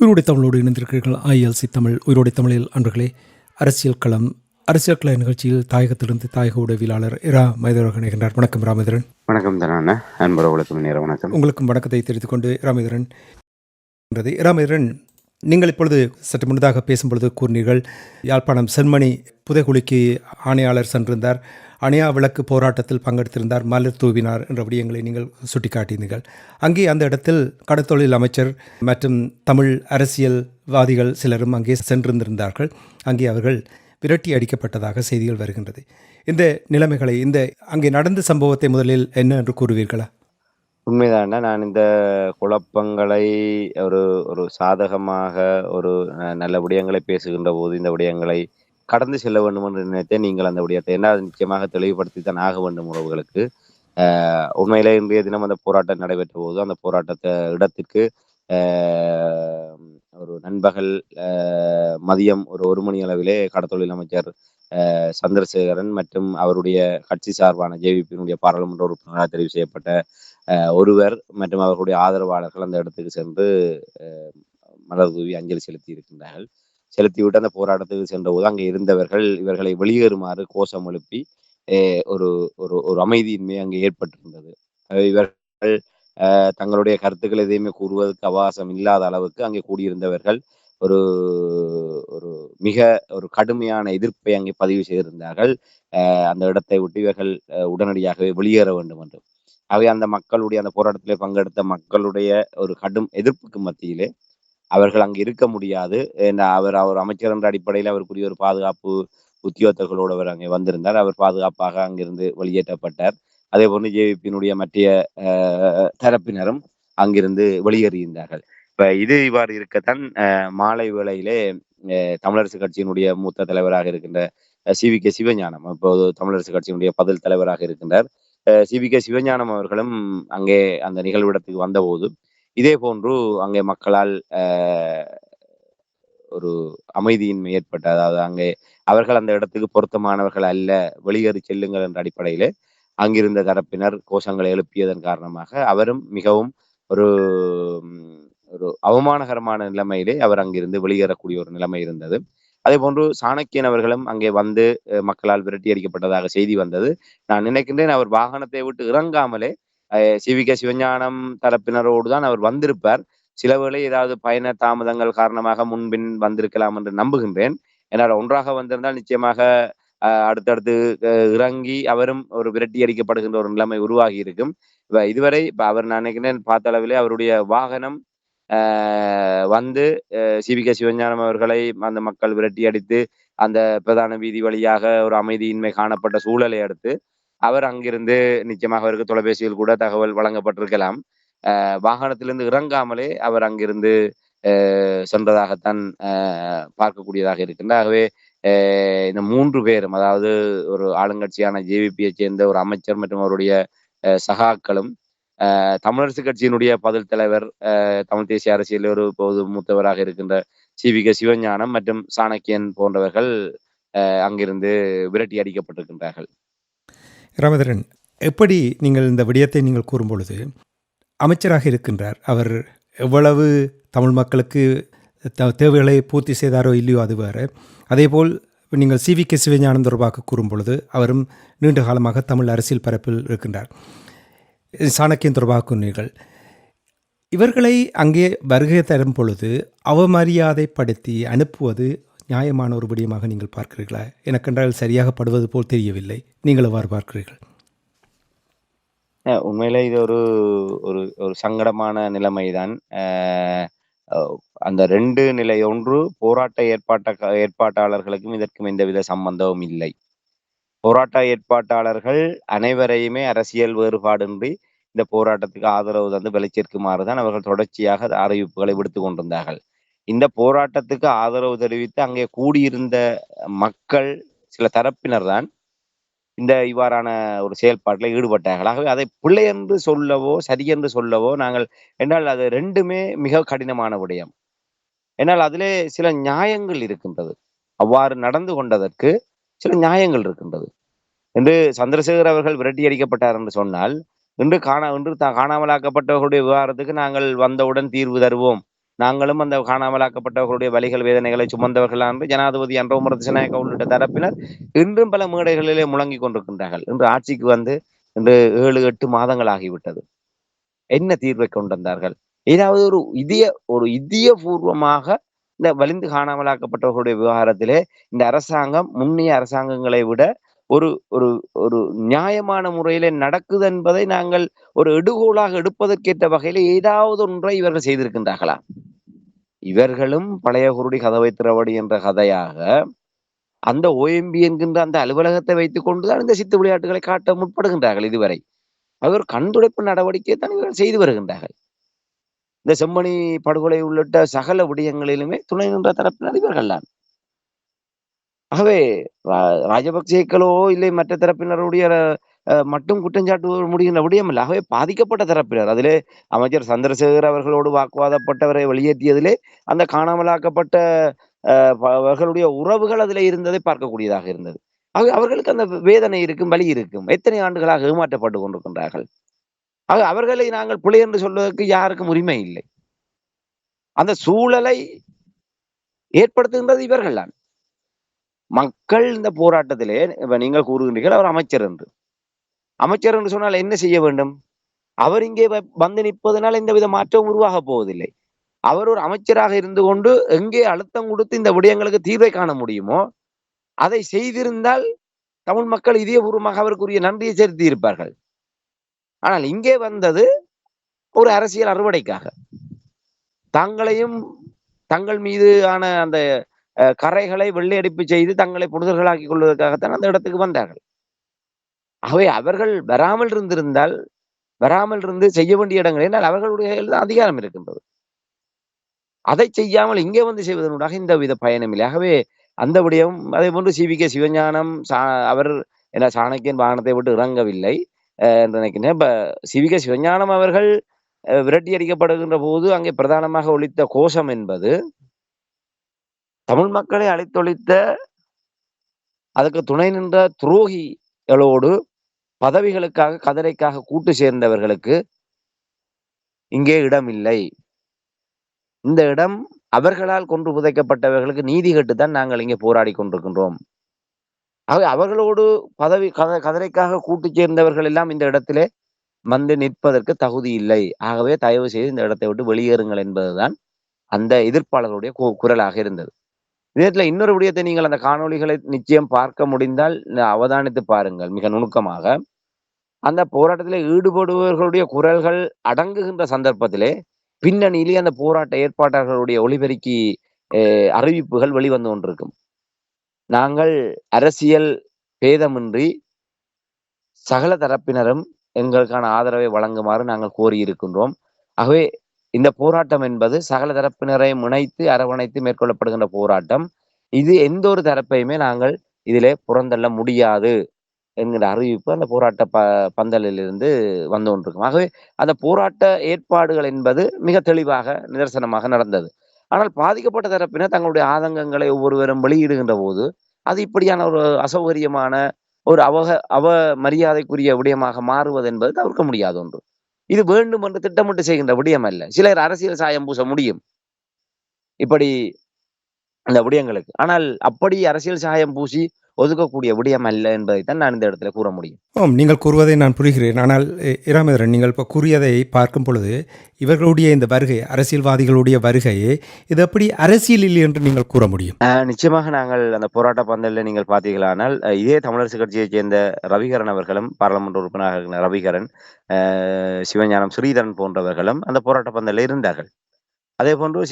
உயிரோடை தமிழோடு இணைந்திருக்கிறீர்கள். ஐஎல்சி தமிழ் உயிரோடை தமிழில் அன்பர்களே, அரசியல் கள நிகழ்ச்சியில் தாயகத்திலிருந்து தாயக உதவியாளர் இரா மைதரன் இணைகின்றார். வணக்கம் ராமேந்திரன். வணக்கம் தனான அன்பர்களுக்கும் நேர வணக்கம். உங்களுக்கும் வணக்கத்தை தெரிவித்துக் கொண்டு ராமேந்திரன். ராமேந்திரன், நீங்கள் இப்பொழுது சற்று முன்னதாக பேசும்பொழுது கூறினீர்கள், யாழ்ப்பாணம் சென்மணி புதைகுழிக்கு ஆணையாளர் சென்றிருந்தார், அணையா விளக்கு போராட்டத்தில் பங்கெடுத்திருந்தார், மலர் தூவினார் என்ற விடயங்களை நீங்கள் சுட்டிக்காட்டினீர்கள். அங்கே அந்த இடத்தில் கடற்தொழில் அமைச்சர் மற்றும் தமிழ் அரசியல்வாதிகள் சிலரும் அங்கே சென்றிருந்திருந்தார்கள். அங்கே அவர்கள் விரட்டி அடிக்கப்பட்டதாக செய்திகள் வருகின்றது. இந்த நிலைமைகளை, அங்கே நடந்த சம்பவத்தை முதலில் என்ன என்று கூறுவீர்களா? உண்மைதான். நான் இந்த குழப்பங்களை ஒரு சாதகமாக ஒரு நல்ல விடயங்களை பேசுகின்ற போது இந்த விடயங்களை கடந்து செல்ல வேண்டும் என்று நினைத்தேன். நீங்கள் அந்த விடயத்தை என்ன நிச்சயமாக தெளிவுபடுத்தித்தான் ஆக வேண்டும் உறவுகளுக்கு. உண்மையிலே இன்றைய தினம் அந்த போராட்டம் நடைபெற்ற போது அந்த போராட்டத்தை இடத்திற்கு ஒரு நண்பகல் மதியம் ஒரு மணி அளவிலே கடற்தொழில் அமைச்சர் சந்திரசேகரன் மற்றும் அவருடைய கட்சி சார்பான ஜேவிபியினுடைய பாராளுமன்ற உறுப்பினராக தெரிவு செய்யப்பட்ட ஒருவர் மற்றும் அவர்களுடைய ஆதரவாளர்கள் அந்த இடத்துக்கு சென்று மலர் தூவி அஞ்சலி செலுத்தி இருக்கின்றார்கள். செலுத்திவிட்டு அந்த போராட்டத்துக்கு சென்ற போது அங்கே இருந்தவர்கள் இவர்களை வெளியேறுமாறு கோஷம் எழுப்பி ஒரு ஒரு அமைதியின்மை அங்கே ஏற்பட்டிருந்தது. இவர்கள் தங்களுடைய கருத்துக்கள் எதையுமே கூறுவதற்கு அவகாசம் இல்லாத அளவுக்கு அங்கே கூடியிருந்தவர்கள் ஒரு ஒரு மிக ஒரு கடுமையான எதிர்ப்பை அங்கே பதிவு செய்திருந்தார்கள். அந்த இடத்தை விட்டு இவர்கள் உடனடியாகவே வெளியேற வேண்டும் என்று. அவை அந்த மக்களுடைய அந்த போராட்டத்திலே பங்கெடுத்த மக்களுடைய ஒரு கடும் எதிர்ப்புக்கு மத்தியிலே அவர்கள் அங்கு இருக்க முடியாது. அவர் அமைச்சர் என்ற அடிப்படையில் அவருக்குரிய ஒரு பாதுகாப்பு உத்தியோகத்தர்களோடு அவர் அங்கே வந்திருந்தார். அவர் பாதுகாப்பாக அங்கிருந்து வெளியேற்றப்பட்டார். அதே போன்று ஜேவிபியினுடைய மற்ற தரப்பினரும் அங்கிருந்து வெளியேறியிருந்தார்கள். இப்ப இது இவ்வாறு இருக்கத்தான் மாலை வேளையிலே தமிழரசு கட்சியினுடைய மூத்த தலைவராக இருக்கின்ற சிவிகே சிவஞானம், இப்போது தமிழரசு கட்சியினுடைய பதில் தலைவராக இருக்கின்றார் சிவிகே சிவஞானம் அவர்களும் அங்கே அந்த நிகழ்விடத்துக்கு வந்தபோது இதே போன்று அங்கே மக்களால் ஒரு அமைதியின்மை ஏற்பட்ட, அதாவது அங்கே அவர்கள் அந்த இடத்துக்கு பொருத்தமானவர்கள் அல்ல, வெளியேறி செல்லுங்கள் என்ற அடிப்படையிலே அங்கிருந்த தரப்பினர் கோஷங்களை எழுப்பியதன் காரணமாக அவரும் மிகவும் ஒரு ஒரு அவமானகரமான நிலைமையிலே அவர் அங்கிருந்து வெளியேறக்கூடிய ஒரு நிலைமை இருந்தது. அதே போன்று சாணக்கியன் அவர்களும் அங்கே வந்து மக்களால் விரட்டி அடிக்கப்பட்டதாக செய்தி வந்தது. நான் நினைக்கின்றேன் அவர் வாகனத்தை விட்டு இறங்காமலே சிவிகே சிவஞானம் தரப்பினரோடு தான் அவர் வந்திருப்பார். சில வேளை ஏதாவது பயண தாமதங்கள் காரணமாக முன்பின் வந்திருக்கலாம் என்று நம்புகின்றேன். ஏன்னால் ஒன்றாக வந்திருந்தால் நிச்சயமாக அடுத்தடுத்து இறங்கி அவரும் ஒரு விரட்டி அடிக்கப்படுகின்ற ஒரு நிலைமை உருவாகி இருக்கும். இதுவரை அவர் நான் நினைக்கிறேன் பார்த்த அளவிலே அவருடைய வாகனம் வந்து சிவிகே சிவஞானம் அவர்களை அந்த மக்கள் விரட்டி அடித்து அந்த பிரதான வீதி வழியாக ஒரு அமைதியின்மை காணப்பட்ட சூழலை அடுத்து அவர் அங்கிருந்து நிச்சயமாக அவருக்கு தொலைபேசியில் கூட தகவல் வழங்கப்பட்டிருக்கலாம். வாகனத்திலிருந்து இறங்காமலே அவர் அங்கிருந்து சென்றதாகத்தான் பார்க்கக்கூடியதாக இருக்கின்ற. ஆகவே இந்த 3 பேரும், அதாவது ஒரு ஆளுங்கட்சியான ஜேவிபியை சேர்ந்த ஒரு அமைச்சர் மற்றும் அவருடைய சகாக்களும், தமிழரசு கட்சியினுடைய பதில் தலைவர் தமிழ் தேசிய அரசியல் ஒரு பொது மூத்தவராக இருக்கின்ற சிவிகே சிவஞானம் மற்றும் சாணக்கியன் போன்றவர்கள் அங்கிருந்து விரட்டி அடிக்கப்பட்டிருக்கின்றார்கள். ராமேந்திரன், எப்படி நீங்கள் இந்த விடயத்தை நீங்கள் கூறும்பொழுது அமைச்சராக இருக்கின்றார், அவர் எவ்வளவு தமிழ் மக்களுக்கு தேவைகளை பூர்த்தி செய்தாரோ இல்லையோ அது வேறு. அதேபோல் நீங்கள் சிவிகே சிவஞானம் தொடர்பாக கூறும்பொழுது அவரும் நீண்ட காலமாக தமிழ் அரசியல் பரப்பில் இருக்கின்றார். சாணக்கியன் தொடர்பாக கூறினீர்கள். இவர்களை அங்கே வருகை தரும் பொழுது அவமரியாதைப்படுத்தி அனுப்புவது நியாயமான ஒரு விடயமாக நீங்கள் பார்க்கிறீர்களா? எனக்கென்றால் சரியாக படுவது போல் தெரியவில்லை. நீங்கள் எவ்வாறு பார்க்கிறீர்கள்? உண்மையிலே இது ஒரு ஒரு சங்கடமான நிலைமைதான். அந்த 2 நிலை, ஒன்று போராட்ட ஏற்பாட்டாளர்களுக்கும் இதற்கும் எந்தவித சம்பந்தமும் இல்லை. போராட்ட ஏற்பாட்டாளர்கள் அனைவரையுமே அரசியல் வேறுபாடின்றி இந்த போராட்டத்துக்கு ஆதரவு தந்து வெளிச்சேர்க்குமாறுதான் அவர்கள் தொடர்ச்சியாக அறிவிப்புகளை விடுத்து கொண்டிருந்தார்கள். இந்த போராட்டத்துக்கு ஆதரவு தெரிவித்து அங்கே கூடியிருந்த மக்கள் சில தரப்பினர் தான் இந்த இவ்வாறான ஒரு செயல்பாட்டில் ஈடுபட்டார்கள். ஆகவே அதை பிள்ளை என்று சொல்லவோ சரியென்று சொல்லவோ நாங்கள் என்றால் அது 2மே மிக கடினமான விடயம். என்னால் அதிலே சில நியாயங்கள் இருக்கின்றது. அவ்வாறு நடந்து கொண்டதற்கு சில நியாயங்கள் இருக்கின்றது. என்று சந்திரசேகர் அவர்கள் விரட்டி அடிக்கப்பட்டார் என்று சொன்னால், இன்று காணாமலாக்கப்பட்டவர்களுடைய விவகாரத்துக்கு நாங்கள் வந்தவுடன் தீர்வு தருவோம் நாங்களும் அந்த காணாமலாக்கப்பட்டவர்களுடைய வலிகள் வேதனைகளை சுமந்தவர்கள் என்று ஜனாதிபதி அன்றோமர திசநாயக்க உள்ளிட்ட தரப்பினர் இன்றும் பல மேடைகளிலே முழங்கிக் கொண்டிருக்கின்றார்கள். இன்று ஆட்சிக்கு வந்து இன்று 7-8 மாதங்கள் ஆகிவிட்டது. என்ன தீர்வை கொண்டு வந்தார்கள்? ஏதாவது ஒரு இதயபூர்வமாக இந்த வலிந்து காணாமலாக்கப்பட்டவர்களுடைய விவகாரத்திலே இந்த அரசாங்கம் முன்னைய அரசாங்கங்களை விட ஒரு ஒரு ஒரு நியாயமான முறையிலே நடக்குது என்பதை நாங்கள் ஒரு எடுகோலாக எடுப்பதற்கேற்ற வகையில ஏதாவது ஒன்றை இவர்கள் செய்திருக்கின்றார்களா? இவர்களும் பழைய குருடி கதவை திறவடி என்ற கதையாக அந்த OMB என்கின்ற அந்த அலுவலகத்தை வைத்துக் கொண்டுதான் இந்த சித்து விளையாட்டுகளை காட்ட முற்படுகின்றார்கள். இதுவரை அவர் கண்துடைப்பு நடவடிக்கை தான் இவர்கள் செய்து வருகின்றார்கள். இந்த செம்மணி படுகொலை உள்ளிட்ட சகல விடயங்களிலுமே துணை நின்ற தரப்பினர் இவர்கள் தான். ஆகவே ராஜபக்சேக்களோ இல்லை மற்ற தரப்பினருடைய மட்டும் குற்றஞ்சாட்டு முடிகின்ற விடயம் இல்லை. ஆகவே பாதிக்கப்பட்ட தரப்பினர் அதிலே அமைச்சர் சந்திரசேகர் அவர்களோடு வாக்குவாதப்பட்டவரை வெளியேற்றியதிலே அந்த காணாமலாக்கப்பட்ட அவர்களுடைய உறவுகள் அதிலே இருந்ததை பார்க்கக்கூடியதாக இருந்தது. ஆகவே அவர்களுக்கு அந்த வேதனை இருக்கும், வலி இருக்கும். எத்தனை ஆண்டுகளாக ஏமாற்றப்பட்டு கொண்டிருக்கின்றார்கள். ஆக அவர்களை நாங்கள் பிழை என்று சொல்வதற்கு யாருக்கும் உரிமை இல்லை. அந்த சூழலை ஏற்படுத்துகின்றது இவர்கள் தான். மக்கள் இந்த போராட்டத்திலே இப்ப நீங்கள் கூறுகின்றீர்கள் அவர் அமைச்சர் என்று. அமைச்சர் என்று சொன்னால் என்ன செய்ய வேண்டும்? அவர் இங்கே வந்து நிற்பதனால் எந்தவித மாற்றமும் உருவாக போவதில்லை. அவர் ஒரு அமைச்சராக இருந்து கொண்டு எங்கே அழுத்தம் கொடுத்து இந்த விடயங்களுக்கு தீர்வை காண முடியுமோ அதை செய்திருந்தால் தமிழ் மக்கள் இதயபூர்வமாக அவருக்குரிய நன்றியை செலுத்தி இருப்பார்கள். ஆனால் இங்கே வந்தது ஒரு அரசியல் அறுவடைக்காக. தங்களையும் தங்கள் மீது ஆன அந்த கரைகளை வெள்ளையடிப்பு செய்து தங்களை புனிதர்களாக்கிக் கொள்வதற்காகத்தான் அந்த இடத்துக்கு வந்தார்கள். ஆகவே அவர்கள் வராமல் இருந்து செய்ய வேண்டிய இடங்கள் என்றால் அவர்களுடைய அதிகாரம் இருக்கின்றது. அதை செய்யாமல் இங்கே வந்து செய்வதனூடாக இந்த வித பயணம் இல்லை. ஆகவே அந்த விடயம் அதே போன்று CVK சிவஞானம் அவர் என்ன சாணக்கியன் வாகனத்தை விட்டு இறங்கவில்லை என்று நினைக்கிறேன். இப்ப CVK சிவஞானம் அவர்கள் விரட்டி அடிக்கப்படுகின்ற போது அங்கே பிரதானமாக ஒலித்த கோஷம் என்பது தமிழ் மக்களை அழித்தொழித்த அதுக்கு துணை நின்ற துரோகிகளோடு பதவிகளுக்காக கதிரைக்காக கூட்டு சேர்ந்தவர்களுக்கு இங்கே இடம் இல்லை. இந்த இடம் அவர்களால் கொன்று புதைக்கப்பட்டவர்களுக்கு நீதி கேட்டுத்தான் நாங்கள் இங்கே போராடி கொண்டிருக்கின்றோம். ஆகவே அவர்களோடு கதிரைக்காக கூட்டு சேர்ந்தவர்கள் எல்லாம் இந்த இடத்திலே வந்து நிற்பதற்கு தகுதி இல்லை. ஆகவே தயவு செய்து இந்த இடத்தை விட்டு வெளியேறுங்கள் என்பதுதான் அந்த எதிர்ப்பாளர்களுடைய குரலாக இருந்தது. இதத்துல இன்னொரு விடயத்தை நீங்கள் அந்த காணொளிகளை நிச்சயம் பார்க்க முடிந்தால் அவதானித்து பாருங்கள். மிக நுணுக்கமாக அந்த போராட்டத்திலே ஈடுபடுபவர்களுடைய குரல்கள் அடங்குகின்ற சந்தர்ப்பத்திலே பின்னணியிலே அந்த போராட்ட ஏற்பாட்டாளர்களுடைய ஒளிபெருக்கி அறிவிப்புகள் வெளிவந்து கொண்டிருக்கும். நாங்கள் அரசியல் பேதமின்றி சகல தரப்பினரும் எங்களுக்கான ஆதரவை வழங்குமாறு நாங்கள் கோரியிருக்கின்றோம். ஆகவே இந்த போராட்டம் என்பது சகல தரப்பினரையும் இணைத்து அரவணைத்து மேற்கொள்ளப்படுகின்ற போராட்டம். இது எந்த ஒரு தரப்பையுமே நாங்கள் இதிலே புறந்தள்ள முடியாது என்கிற அறிவிப்பு அந்த போராட்ட பந்தலிலிருந்து வந்து கொண்டிருக்கும். ஆகவே அந்த போராட்ட ஏற்பாடுகள் என்பது மிக தெளிவாக நிதர்சனமாக நடந்தது. ஆனால் பாதிக்கப்பட்ட தரப்பினர் தங்களுடைய ஆதங்கங்களை ஒவ்வொருவரும் வெளியிடுகின்ற போது அது இப்படியான ஒரு அசௌகரியமான ஒரு மரியாதைக்குரிய விடயமாக மாறுவது என்பது தவிர்க்க முடியாத ஒன்று. இது வேண்டும் என்று திட்டமிட்டு செய்கின்ற விடயம் அல்ல. சிலர் அரசியல் சாயம் பூச முடியும் இப்படி அந்த விடயங்களுக்கு. ஆனால் அப்படி அரசியல் சாயம் பூசி ஒதுக்கக்கூடிய விடயம் அல்ல என்பதைத்தான் நான் இந்த இடத்துல கூற முடியும். நீங்கள் கூறுவதை நான் புரிகிறேன். ஆனால் இராமேந்திரன், நீங்கள் இப்போ கூறியதை பார்க்கும் பொழுது இவர்களுடைய இந்த வருகை, அரசியல்வாதிகளுடைய வருகையே இது எப்படி அரசியல் இல்லை என்று நீங்கள் கூற முடியும்? நிச்சயமாக நாங்கள் அந்த போராட்ட பந்தலில் நீங்கள் பார்த்தீர்களானால் இதே தமிழரசு கட்சியைச் சேர்ந்த ரவிகரன் அவர்களும், பாராளுமன்ற உறுப்பினராக ரவிகரன், சிவஞானம், ஸ்ரீதரன் போன்றவர்களும் அந்த போராட்ட பந்தலில் இருந்தார்கள். அதே போன்று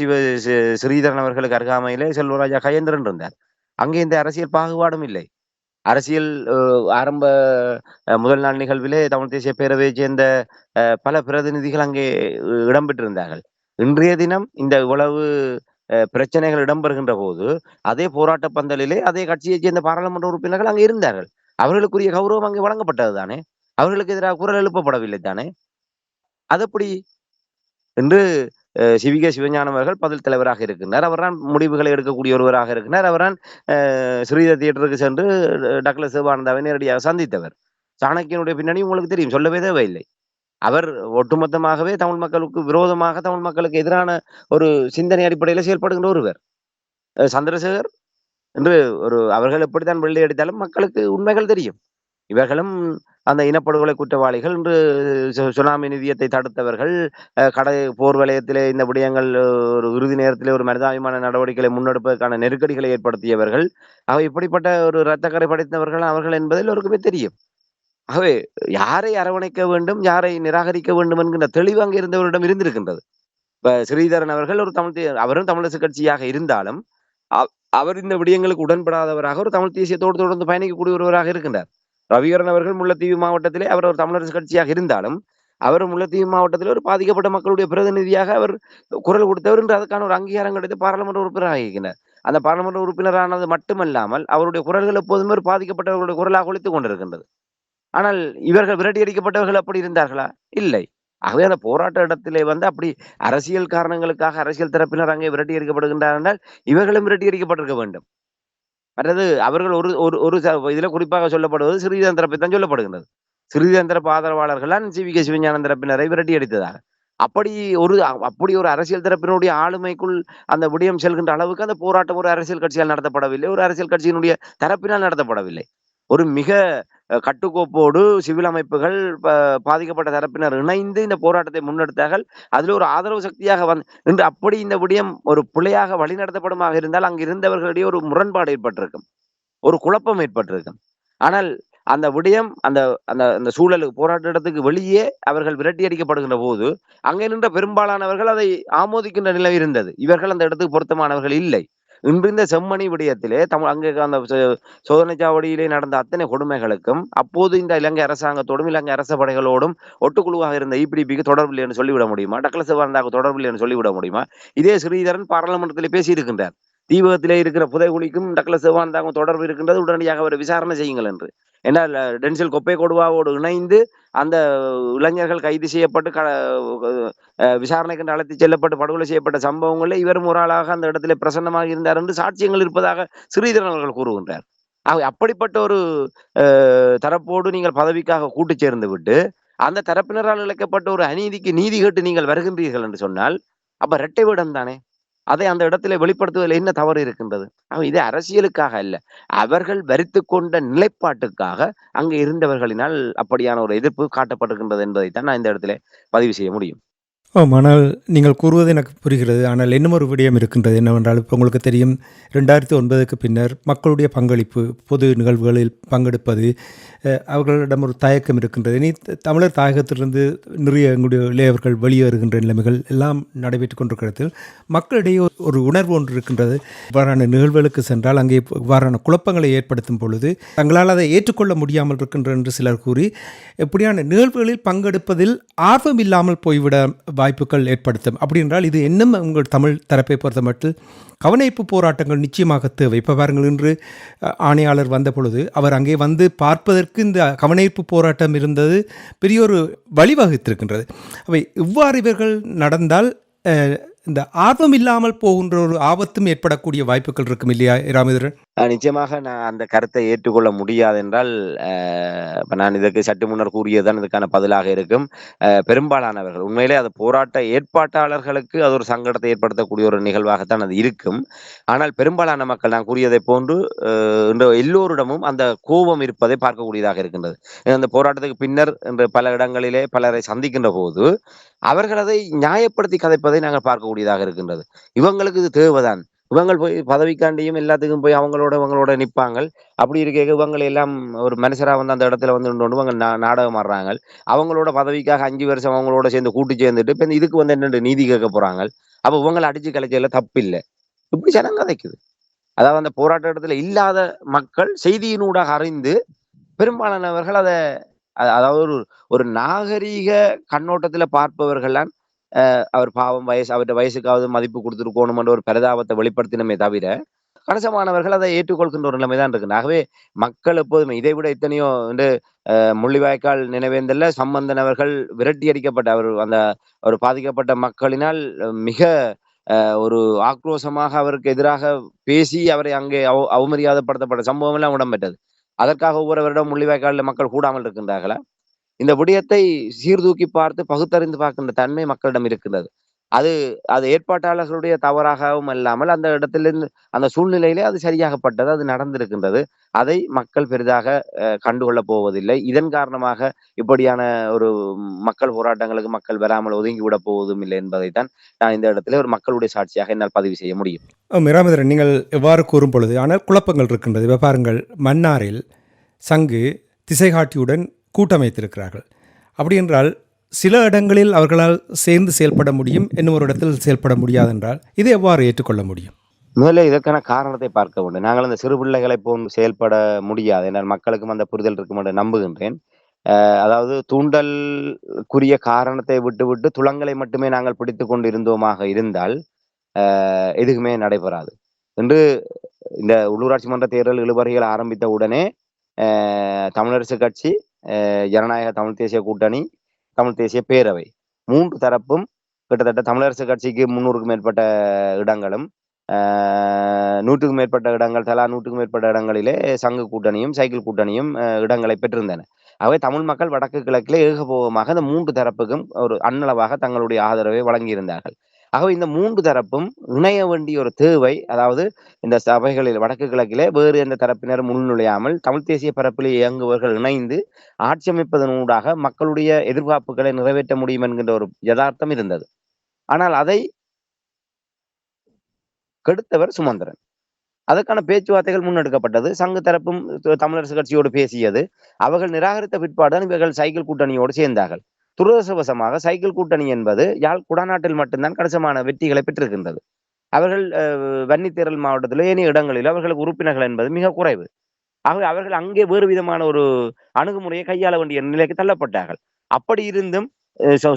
ஸ்ரீதரன் அவர்களுக்கு அருகாமையிலே செல்வராஜா கயேந்திரன் இருந்தார். அங்கே இந்த அரசியல் பாகுபாடும் இல்லை. அரசியல் ஆரம்ப முதல் நாள் நிகழ்விலே தமிழ் தேசிய பேரவையை சேர்ந்த பல பிரதிநிதிகள் அங்கே இடம்பெற்றிருந்தார்கள். இன்றைய தினம் இந்த இவ்வளவு பிரச்சனைகள் இடம்பெறுகின்ற போது அதே போராட்ட பந்தலிலே அதே கட்சியைச் சேர்ந்த பாராளுமன்ற உறுப்பினர்கள் அங்கே இருந்தார்கள். அவர்களுக்குரிய கௌரவம் அங்கே வழங்கப்பட்டது தானே? அவர்களுக்கு எதிராக குரல் எழுப்பப்படவில்லை தானே? அதப்படி என்று CVK சிவஞானம் அவர்கள் பதில் தலைவராக இருக்கின்றார். அவர்தான் முடிவுகளை எடுக்கக்கூடிய ஒருவராக இருக்கிறார். அவர்தான் ஸ்ரீதர் தியேட்டருக்கு சென்று டக்ளஸ் சிவானந்தாவை நேரடியாக சந்தித்தவர். சாணக்கியனுடைய பின்னணி உங்களுக்கு தெரியும், சொல்லவே தேவையில்லை. அவர் ஒட்டுமொத்தமாகவே தமிழ் மக்களுக்கு விரோதமாக, தமிழ் மக்களுக்கு எதிரான ஒரு சிந்தனை அடிப்படையில செயல்படுகின்ற ஒருவர். சந்திரசேகர் என்று அவர்கள் எப்படித்தான் வெள்ளை அடித்தாலும் மக்களுக்கு உண்மைகள் தெரியும். இவர்களும் அந்த இனப்படுகொலை குற்றவாளிகள் என்று சுனாமி நிதியத்தை தடுத்தவர்கள், போர் வலயத்திலே இந்த விடயங்கள் ஒரு இறுதி நேரத்திலே ஒரு மனிதாபிமான நடவடிக்கைகளை முன்னெடுப்பதற்கான நெருக்கடிகளை ஏற்படுத்தியவர்கள். இப்படிப்பட்ட ஒரு இரத்தக்கறை படைத்தவர்கள் அவர்கள் என்பது எல்லோருக்குமே தெரியும். ஆகவே யாரை அரவணைக்க வேண்டும், யாரை நிராகரிக்க வேண்டும் என்கின்ற தெளிவு அங்கே இருந்தவரிடம் இருந்திருக்கின்றது. இப்ப ஸ்ரீதரன் அவர்கள் ஒரு அவரும் தமிழரசு கட்சியாக இருந்தாலும், அவ் அவர் இந்த விடயங்களுக்கு உடன்படாதவராக ஒரு தமிழ் தேசியத்தோடு தொடர்ந்து பயணிக்கக்கூடிய ஒருவராக இருக்கின்றார். ரவிகரன் அவர்கள் முல்லைத்தீவு மாவட்டத்திலே அவர் ஒரு தமிழரசு கட்சியாக இருந்தாலும், அவர் முல்லைத்தீவு மாவட்டத்திலே ஒரு பாதிக்கப்பட்ட மக்களுடைய பிரதிநிதியாக அவர் குரல் கொடுத்தவர் என்று அதுக்கான ஒரு அங்கீகாரம் கிடைத்து பாராளுமன்ற உறுப்பினராக இருக்கிறார். அந்த பாராளுமன்ற உறுப்பினரானது மட்டுமல்லாமல், அவருடைய குரல்கள் எப்போதுமே ஒரு பாதிக்கப்பட்டவர்களுடைய குரலாக ஒலித்துக் கொண்டிருக்கின்றது. ஆனால் இவர்கள் விரட்டியடிக்கப்பட்டவர்கள் அப்படி இருந்தார்களா? இல்லை. ஆகவே அந்த போராட்ட இடத்திலே அப்படி அரசியல் காரணங்களுக்காக அரசியல் தரப்பினர் அங்கே விரட்டியடிக்கப்படுகின்றார் என்றால், இவர்களும் விரட்டியடிக்கப்பட்டிருக்க வேண்டும். மற்றது அவர்கள் ஒரு ஒரு ஒரு இதில குறிப்பாக சொல்லப்படுவது சிறிதரன் தரப்பை தான் சொல்லப்படுகின்றது. சிறிதரன் தரப்பு ஆதரவாளர்கள் தான் சி.வி.கே. சிவஞானம் தரப்பினரை விரட்டியடித்ததாக. அப்படி அப்படி ஒரு அரசியல் தரப்பினுடைய ஆளுமைக்குள் அந்த விடயம் செல்கின்ற அளவுக்கு அந்த போராட்டம் ஒரு அரசியல் கட்சியால் நடத்தப்படவில்லை. ஒரு அரசியல் கட்சியினுடைய தரப்பினால் நடத்தப்படவில்லை. ஒரு மிக கட்டுக்கோப்போடு சிவில் அமைப்புகள், பாதிக்கப்பட்ட தரப்பினர் இணைந்து இந்த போராட்டத்தை முன்னெடுத்தார்கள். அதில் ஒரு ஆதரவு சக்தியாக இன்று அப்படி இந்த விடயம் ஒரு பிழையாக வழிநடத்தப்படுமாக இருந்தால், அங்கு இருந்தவர்களிடையே ஒரு முரண்பாடு ஏற்பட்டிருக்கும். ஒரு குழப்பம் ஏற்பட்டிருக்கும். ஆனால் அந்த விடயம் அந்த அந்த அந்த சூழலுக்கு போராட்ட இடத்துக்கு வெளியே அவர்கள் விரட்டியடிக்கப்படுகின்ற போது, அங்கே நின்ற பெரும்பாலானவர்கள் அதை ஆமோதிக்கின்ற நிலை இருந்தது. இவர்கள் அந்த இடத்துக்கு பொருத்தமானவர்கள் இல்லை. இன்று இந்த செம்மணி விடயத்திலே அங்கே அந்த சோதனைச் சாவடியிலே நடந்த அத்தனை கொடுமைகளுக்கும், அப்போது இந்த இலங்கை அரசாங்கத்தோடும், இலங்கை அரச படைகளோடும் ஒட்டுக்குழுவாக இருந்த ஈபிடிபிக்கு தொடர்பில்லை என்று சொல்லிவிட முடியுமா? டக்ளஸ் தேவானந்தாவுக்கு தொடர்பில்லை என்று சொல்லிவிட முடியுமா? இதே ஸ்ரீதரன் பாராளுமன்றத்திலே பேசியிருக்கின்றார். தீபகத்திலே இருக்கிற புதைகுழிக்கும் டக்ளஸ் தேவானந்தாவுக்கும் தொடர்பு இருக்கின்றது, உடனடியாக அவரை விசாரணை செய்யுங்கள் என்று. ஏன்னால் டென்சில் கொப்பை கொடுவாவோடு இணைந்து அந்த இளைஞர்கள் கைது செய்யப்பட்டு விசாரணைக்கு அழைத்துச் செல்லப்பட்டு படுகொலை செய்யப்பட்ட சம்பவங்களில் இவரும் ஒரு ஆளாக அந்த இடத்திலே பிரசன்னமாக இருந்தார் என்று சாட்சியங்கள் இருப்பதாக ஸ்ரீதரன் அவர்கள் கூறுகின்றார். அப்படிப்பட்ட ஒரு தரப்போடு நீங்கள் பதவிக்காக கூட்டு சேர்ந்து விட்டு, அந்த தரப்பினரால் இழைக்கப்பட்ட ஒரு அநீதிக்கு நீதி கேட்டு நீங்கள் வருகின்றீர்கள் என்று சொன்னால், அப்ப இரட்டை வேடம் தானே? அதை அந்த இடத்திலே வெளிப்படுத்துவதில் என்ன தவறு இருக்கின்றது? இது அரசியலுக்காக அல்ல. அவர்கள் வரித்துக் கொண்ட நிலைப்பாட்டுக்காக அங்கே இருந்தவர்களினால் அப்படியான ஒரு எதிர்ப்பு காட்டப்பட்டிருக்கின்றது என்பதைத்தான் நான் இந்த இடத்திலே பதிவு செய்ய முடியும். ஆனால் நீங்கள் கூறுவது எனக்கு புரிகிறது. ஆனால் இன்னும் ஒரு விடயம் இருக்கின்றது. என்னவென்றால், இப்போ உங்களுக்கு தெரியும், 2009க்கு பின்னர் மக்களுடைய பங்களிப்பு, பொது நிகழ்வுகளில் பங்கெடுப்பது, அவர்களிடம் ஒரு தயக்கம் இருக்கின்றது. இனி தமிழர் தாயகத்திலிருந்து நிறைய எங்களுடைய இளையவர்கள் வெளியேறுகின்ற நிலைமைகள் எல்லாம் நடைபெற்று கொண்டிருக்கிறது. மக்களிடையே ஒரு உணர்வு ஒன்று இருக்கின்றது. இவ்வாறான நிகழ்வுகளுக்கு சென்றால் அங்கே இவ்வாறான குழப்பங்களை ஏற்படுத்தும் பொழுது தங்களால் அதை ஏற்றுக்கொள்ள முடியாமல் இருக்கின்ற என்று சிலர் கூறி, இப்படியான நிகழ்வுகளில் பங்கெடுப்பதில் ஆர்வம் இல்லாமல் போய்விட வாய்ப்புகள் ஏற்படுத்தும். அப்படி என்றால் இது இன்னும் உங்கள் தமிழ் தரப்பை பொறுத்த மட்டும் கவனிப்பு போராட்டங்கள் நிச்சயமாக தேவை. இப்போ பாருங்கள், இன்று ஆணையாளர் வந்த பொழுது அவர் அங்கே வந்து பார்ப்பதற்கு இந்த கவனிப்பு போராட்டம் இருந்தது பெரிய ஒரு வழிவகுத்திருக்கின்றது. அவை இவ்வாறு இவர்கள் நடந்தால் இந்த ஆர்வம் இல்லாமல் போகின்ற ஒரு ஆபத்தும் ஏற்படக்கூடிய வாய்ப்புகள் இருக்கும் இல்லையா ராமேந்திரன்? நிச்சயமாக நான் அந்த கருத்தை ஏற்றுக்கொள்ள முடியாது என்றால், நான் இதற்கு சற்று முன்னர் கூறியதுதான் இதுக்கான பதிலாக இருக்கும். பெரும்பாலானவர்கள் உண்மையிலே அது போராட்ட ஏற்பாட்டாளர்களுக்கு அது ஒரு சங்கடத்தை ஏற்படுத்தக்கூடிய ஒரு நிகழ்வாகத்தான் அது இருக்கும். ஆனால் பெரும்பாலான மக்கள் நான் கூறியதை போன்று எல்லோரிடமும் அந்த கோபம் இருப்பதை பார்க்கக்கூடியதாக இருக்கின்றது. அந்த போராட்டத்துக்கு பின்னர் என்று பல இடங்களிலே பலரை சந்திக்கின்ற போது அவர்கள் அதை நியாயப்படுத்தி கதைப்பதை நாங்கள் பார்க்கக்கூடியதாக இருக்கின்றது. இவங்களுக்கு இது தேவைதான், இவங்கள் போய் பதவிக்காண்டியும் எல்லாத்துக்கும் போய் அவங்களோட நிற்பாங்க. அப்படி இருக்க இவங்களை எல்லாம் ஒரு மனுஷரா வந்து அந்த இடத்துல வந்து இவங்க நாடகம் ஆடுறாங்க. அவங்களோட பதவிக்காக 5 வருஷம் அவங்களோட சேர்ந்து கூட்டு சேர்ந்துட்டு இப்ப இதுக்கு வந்து என்ன நீதி கேட்க போறாங்க. அப்ப இவங்களை அடிச்சு கலைச்சல தப்பு இல்லை. இப்படி ஜனம் கதைக்குது. அதாவது அந்த போராட்ட இடத்துல இல்லாத மக்கள் செய்தியினூடாக அறிந்து பெரும்பாலானவர்கள் அதை அதாவது ஒரு நாகரீக கண்ணோட்டத்துல பார்ப்பவர்கள்லாம் அவர் பாவம் அவருடைய வயசுக்காவது மதிப்பு கொடுத்துருக்கணும் என்ற ஒரு பிரதாபத்தை வெளிப்படுத்தினமே தவிர, கணிசமானவர்கள் அதை ஏற்றுக்கொள்கின்ற ஒரு நிலைமைதான் இருக்கு. ஆகவே மக்கள் எப்போதுமே இதை விட எத்தனையோ வந்து முள்ளிவாய்க்கால் நினைவேந்தல்ல சம்பந்தன் அவர்கள் விரட்டி அடிக்கப்பட்ட அவர் அந்த ஒரு பாதிக்கப்பட்ட மக்களினால் மிக ஒரு ஆக்ரோஷமாக அவருக்கு எதிராக பேசி அவரை அங்கே அவமரியாதைப்படுத்தப்பட்ட சம்பவம் எல்லாம் இடம்பெற்றது. அதற்காக ஒவ்வொரு வருடம் முள்ளிவாய்க்காலில் மக்கள் கூடாமல் இருக்கின்றார்களா? இந்த விடயத்தை சீர்தூக்கி பார்த்து பகுத்தறிந்து பார்க்கின்ற தன்மை மக்களிடம் இருக்கின்றது. அது அது ஏற்பாட்டாளர்களுடைய தவறாகவும் அல்லாமல் அந்த இடத்திலிருந்து அந்த சூழ்நிலையிலே அது சரியாகப்பட்டது. அது நடந்திருக்கின்றது. அதை மக்கள் பெரிதாக கண்டுகொள்ளப் போவதில்லை. இதன் காரணமாக இப்படியான ஒரு மக்கள் போராட்டங்களுக்கு மக்கள் வராமல் ஒதுங்கிவிடப் போவதும் இல்லை என்பதைத்தான் நான் இந்த இடத்திலே ஒரு மக்களுடைய சாட்சியாக என்னால் பதிவு செய்ய முடியும். ராமேந்திரன், நீங்கள் எவ்வாறு கூறும் பொழுது ஆனால் குழப்பங்கள் இருக்கின்றது. இப்போ பாருங்கள், மன்னாரில் சங்கு திசைகாட்டியுடன் கூட்டமைத்திருக்கிறார்கள். அப்படி என்றால் சில இடங்களில் அவர்களால் சேர்ந்து செயல்பட முடியும், இன்னும் ஒரு இடத்தில் செயல்பட முடியாது என்றால் இதை எவ்வாறு ஏற்றுக்கொள்ள முடியும்? முதல்ல இதற்கான காரணத்தை பார்க்க வேண்டும். நாங்கள் அந்த சிறு பிள்ளைகளை போன்று செயல்பட முடியாது. என்னால் மக்களுக்கும் அந்த புரிதல் இருக்கும் என்று நம்புகின்றேன். அதாவது தூண்டலுக்குரிய காரணத்தை விட்டுவிட்டு துளங்களை மட்டுமே நாங்கள் பிடித்துக் கொண்டு இருந்தோமாக இருந்தால் எதுவுமே நடைபெறாது. இன்று இந்த உள்ளூராட்சி மன்ற தேர்தல் இழுபறிகள் ஆரம்பித்த உடனே தமிழரசு கட்சி, ஜனநாயக தமிழ் தேசிய கூட்டணி, தமிழ் தேசிய பேரவை 3 தரப்பும் கிட்டத்தட்ட தமிழரசு கட்சிக்கு 300க்கும் மேற்பட்ட இடங்களும், 100க்கும் மேற்பட்ட இடங்கள், தலா 100க்கும் மேற்பட்ட இடங்களிலே சங்கு கூட்டணியும் சைக்கிள் கூட்டணியும் இடங்களை பெற்றிருந்தன. ஆகவே தமிழ் மக்கள் வடக்கு கிழக்கிலே ஏகபோகமாக இந்த 3 தரப்புக்கும் ஒரு அன்னளவாக தங்களுடைய ஆதரவை வழங்கியிருந்தார்கள். ஆகவே இந்த 3 தரப்பும் இணைய வேண்டிய ஒரு தேவை, அதாவது இந்த சபைகளில் வடக்கு கிழக்கிலே வேறு எந்த தரப்பினரும் உள்நுழையாமல் தமிழ் தேசிய பரப்பில் இயங்குவர்கள் இணைந்து ஆட்சி அமைப்பதன் ஊடாக மக்களுடைய எதிர்பார்ப்புகளை நிறைவேற்ற முடியும் என்கின்ற ஒரு யதார்த்தம் இருந்தது. ஆனால் அதை கெடுத்தவர் சுமந்திரன். அதற்கான பேச்சுவார்த்தைகள் முன்னெடுக்கப்பட்டது. சங்கு தரப்பும் தமிழரசு கட்சியோடு பேசியது. அவர்கள் நிராகரித்த பிற்பாடுதான் இவர்கள் சைக்கிள் கூட்டணியோடு சேர்ந்தார்கள். துரதிர்ஷ்டவசமாக சைக்கிள் கூட்டணி என்பது யாழ் குடாநாட்டில் மட்டும்தான் கணிசமான வெற்றிகளை பெற்றிருக்கின்றது. அவர்கள் வன்னித்தேரல் மாவட்டத்தில் ஏனைய இடங்களில் அவர்களுக்கு உறுப்பினர்கள் என்பது மிக குறைவு. ஆகவே அவர்கள் அங்கே வேறு விதமான ஒரு அணுகுமுறையை கையாள வேண்டிய நிலைக்கு தள்ளப்பட்டார்கள். அப்படி இருந்தும்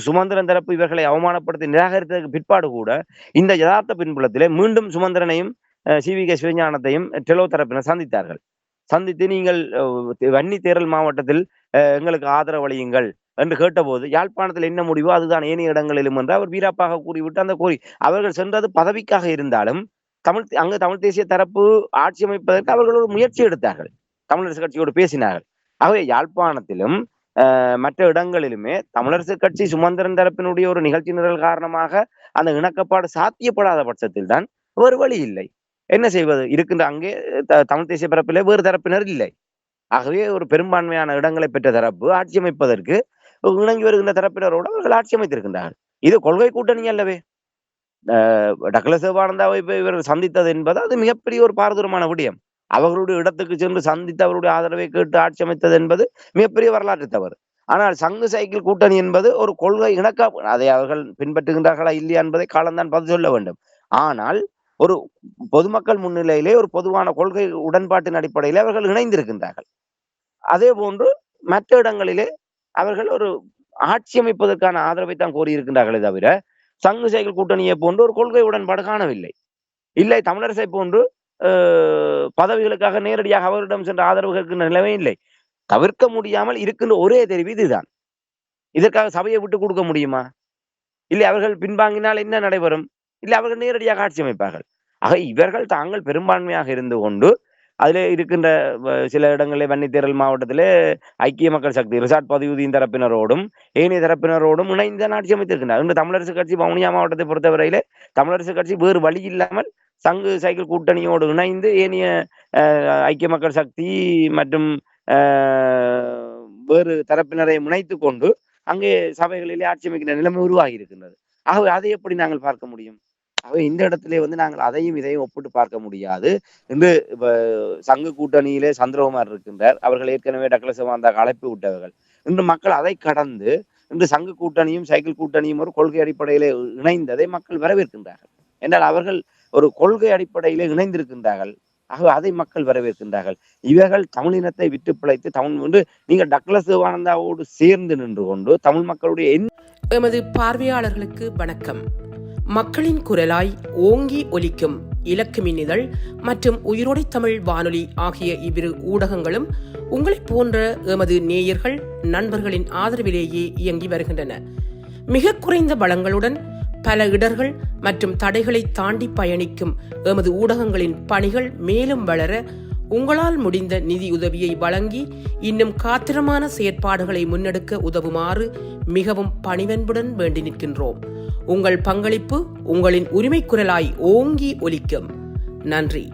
சுமந்திரன் தரப்பு இவர்களை அவமானப்படுத்தி நிராகரித்ததற்கு பிற்பாடு கூட இந்த யதார்த்த பின்புலத்திலே மீண்டும் சுமந்திரனையும் சி.வி.கே. சிவஞானத்தையும் டெலோ தரப்பினர் சந்தித்தார்கள். சந்தித்து நீங்கள் வன்னி தேரல் மாவட்டத்தில் எங்களுக்கு ஆதரவு அளியுங்கள் என்று கேட்டபோது யாழ்ப்பாணத்தில் என்ன முடிவோ அதுதான் ஏனைய இடங்களிலும் என்று அவர் வீராப்பாக கூறிவிட்டு அந்த கூறி அவர்கள் சென்றது பதவிக்காக இருந்தாலும் அங்கு தமிழ் தேசிய தரப்பு ஆட்சி அமைப்பதற்கு அவர்கள் ஒரு முயற்சி எடுத்தார்கள். தமிழரசு கட்சியோடு பேசினார்கள். ஆகவே யாழ்ப்பாணத்திலும் மற்ற இடங்களிலுமே தமிழரசு கட்சி சுமந்திரன் தரப்பினுடைய ஒரு நிகழ்ச்சி நிரல் காரணமாக அந்த இணக்கப்பாடு சாத்தியப்படாத பட்சத்தில் தான் வேறு வழி இல்லை. என்ன செய்வது? இருக்கின்ற அங்கே தமிழ் தேசிய பரப்பிலே வேறு தரப்பினர் இல்லை. ஆகவே ஒரு பெரும்பான்மையான இடங்களை பெற்ற தரப்பு ஆட்சி அமைப்பதற்கு இணங்கி வருகின்ற தரப்பினரோடு அவர்கள் ஆட்சி அமைத்திருக்கின்றார்கள். இது கொள்கை கூட்டணி அல்லவே. டக்ளஸ் தேவானந்தாவை இவர்கள் சந்தித்தது என்பது அது மிகப்பெரிய ஒரு பாரதூரமான விடயம். அவர்களுடைய இடத்துக்கு சென்று சந்தித்து அவருடைய ஆதரவை கேட்டு ஆட்சி அமைத்தது என்பது மிகப்பெரிய வரலாற்று தவறு. ஆனால் சங்கு சைக்கிள் கூட்டணி என்பது ஒரு கொள்கை இணக்க, அதை அவர்கள் பின்பற்றுகின்றார்களா இல்லையா என்பதை காலம்தான் பதில் சொல்ல வேண்டும். ஆனால் ஒரு பொதுமக்கள் முன்னிலையிலே ஒரு பொதுவான கொள்கை உடன்பாட்டின் அடிப்படையில் அவர்கள் இணைந்திருக்கின்றார்கள். அதே போன்று மற்ற இடங்களிலே அவர்கள் ஒரு ஆட்சி அமைப்பதற்கான ஆதரவை தான் கோரியிருக்கின்றார்களே தவிர சங்கு சைக்கிள் கூட்டணியை போன்று ஒரு கொள்கை உடன்பாடு காணவில்லை. இல்லை தமிழரசை போன்று பதவிகளுக்காக நேரடியாக அவரிடம் சென்ற ஆதரவு கேட்கின்ற நிலைமை இல்லை. தவிர்க்க முடியாமல் இருக்கின்ற ஒரே தெரிவு இதுதான். இதற்காக சபையை விட்டு கொடுக்க முடியுமா? இல்லை அவர்கள் பின்வாங்கினால் என்ன நடைபெறும்? இல்லை அவர்கள் நேரடியாக ஆட்சி அமைப்பார்கள். ஆக இவர்கள் தாங்கள் பெரும்பான்மையாக இருந்து கொண்டு அதிலே இருக்கின்ற சில இடங்களில் வன்னித்தேரல் மாவட்டத்திலே ஐக்கிய மக்கள் சக்தி ரிசார்ட் பதிவுதியின் தரப்பினரோடும் ஏனைய தரப்பினரோடும் இணைந்து ஆட்சி அமைத்திருக்கின்றனர். இன்று தமிழரசு கட்சி வவுனியா மாவட்டத்தை பொறுத்தவரையிலே தமிழரசு கட்சி வேறு வழி இல்லாமல் சங்கு சைக்கிள் கூட்டணியோடு இணைந்து ஏனைய ஐக்கிய மக்கள் சக்தி மற்றும் வேறு தரப்பினரை இணைத்து கொண்டு அங்கே சபைகளிலே ஆட்சி அமைக்கின்ற நிலைமை உருவாகி இருக்கின்றது. ஆகவே அதை எப்படி நாங்கள் பார்க்க முடியும்? ஆகவே இந்த இடத்திலே நாங்கள் அதையும் இதையும் ஒப்பிட்டு பார்க்க முடியாது. இன்று சங்கு கூட்டணியிலே சந்திரகுமார் இருக்கின்றார். அவர்கள் ஏற்கனவே டக்ளஸ் தேவானந்தாவுக்கு அழைப்பு விட்டவர்கள். இன்று மக்கள் அதை கடந்து இன்று சங்கு கூட்டணியும் சைக்கிள் கூட்டணியும் ஒரு கொள்கை அடிப்படையிலே இணைந்ததை மக்கள் வரவேற்கின்றார்கள். என்றால் அவர்கள் ஒரு கொள்கை அடிப்படையிலே இணைந்திருக்கின்றார்கள். ஆகவே அதை மக்கள் வரவேற்கின்றார்கள். இவர்கள் தமிழினத்தை விட்டு பிழைத்து தமிழ் நீங்கள் டக்ளஸ் தேவானந்தாவோடு சேர்ந்து நின்று கொண்டு தமிழ் மக்களுடைய எமது பார்வையாளர்களுக்கு வணக்கம். மக்களின் குரலாய் ஓங்கி ஒலிக்கும் இலக்கு மின்னிதழ் மற்றும் உயிரோடை தமிழ் வானொலி ஆகிய இவ்விரு ஊடகங்களும் உங்களைப் போன்ற எமது நேயர்கள் நண்பர்களின் ஆதரவிலேயே இயங்கி வருகின்றன. மிக குறைந்த வளங்களுடன் பல இடர்கள் மற்றும் தடைகளை தாண்டி பயணிக்கும் எமது ஊடகங்களின் பணிகள் மேலும் வளர உங்களால் முடிந்த நிதியுதவியை வழங்கி இன்னும் காத்திரமான செயற்பாடுகளை முன்னெடுக்க உதவுமாறு மிகவும் பணிவன்புடன் வேண்டி நிற்கின்றோம். உங்கள் பங்களிப்பு உங்களின் உரிமை குரலாய் ஓங்கி ஒலிக்கும். நன்றி.